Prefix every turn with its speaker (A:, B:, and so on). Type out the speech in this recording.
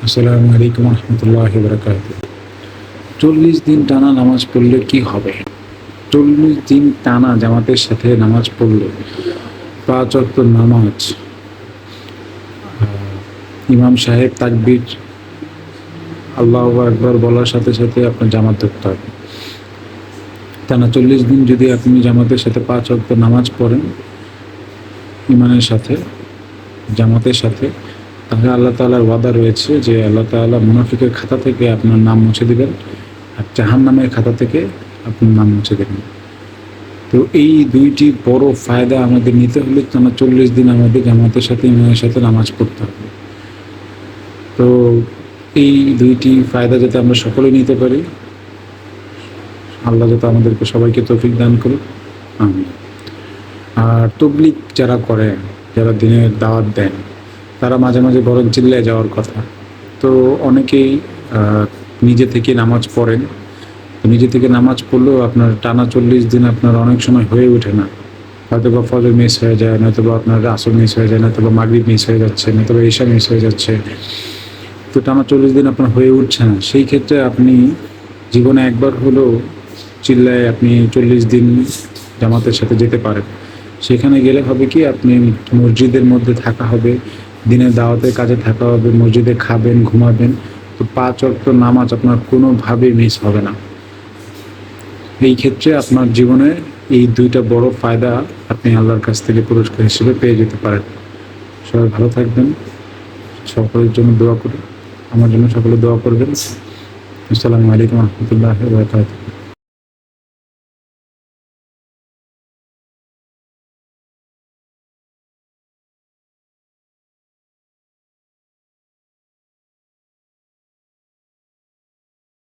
A: আসসালামু আলাইকুম রহমতুল্লাহি বারাকাতুহু। 40 দিন টানা নামাজ পড়লে কি হবে? 40 দিন টানা জামাতের সাথে নামাজ পড়লে 5 ওয়াক্ত নামাজ, ইমাম সাহেব তাকবীর আল্লাহু আকবার বলার সাথে সাথে আপনার জামাত ধরতে হবে। টানা 40 দিন যদি আপনি জামাতের সাথে 5 ওয়াক্ত নামাজ পড়েন ইমানের সাথে, জামাতের সাথে, তাহলে আল্লাহ তাআলার ওয়াদা রয়েছে যে আল্লাহ তাআলা মুনাফিকের খাতা থেকে আপনার নাম মুছে দিবেন, আর জাহান্নামের খাতা থেকে আপনার নাম মুছে দেবেন। তো এই দুইটি বড় ফায়দা আমাদের নিতে হলে টানা 40 দিন আমাদের জামাতের সাথে ইমামের সাথে নামাজ পড়তে হবে। তো এই দুইটি ফায়দা যাতে আমরা সকলে নিতে পারি, আল্লাহ যাতে আমাদেরকে সবাইকে তৌফিক দান করুন, আমিন। আর তাবলীগ যারা করে, যারা দিনের দাওয়াত দেন, তারা মাঝে মাঝে বরং চিল্লায় যাওয়ার কথা। তো অনেকেই নিজে থেকে নামাজ পড়েন। নিজে থেকে নামাজ পড়লেও আপনার টানা 40 দিন আপনার অনেক সময় হয়ে ওঠে না। হয়তো বা ফজর মিস হয়ে যায়, নয়তো বা আপনার আসর মিস হয়ে যায়, নয়তো বা মাগরিব মিস হয়ে যাচ্ছে, নয়তো বা ঈশা মিস হয়ে যাচ্ছে। তো টানা 40 দিন আপনার হয়ে উঠছে না। সেই ক্ষেত্রে আপনি জীবনে একবার হলেও চিল্লায় আপনি 40 দিন জামাতের সাথে যেতে পারেন। সেখানে গেলে হবে কি, আপনি মসজিদের মধ্যে থাকা হবে, দিনের দাওয়াতের কাজে থাকা হবে, মসজিদে খাবেন, ঘুমাবেন। তো 5 ওয়াক্ত নামাজ আপনার কোনোভাবেই মিস হবে না। এই ক্ষেত্রে আপনার জীবনে এই দুইটা বড় ফায়দা আপনি আল্লাহর কাছ থেকে পুরস্কার হিসেবে পেয়ে যেতে পারেন। সবাই ভালো থাকবেন, সকলের জন্য দোয়া করি, আমার জন্য সকলে দোয়া করবেন। আসসালামু আলাইকুম রহমতুল্লাহি ওয়া বারাকাতুহু।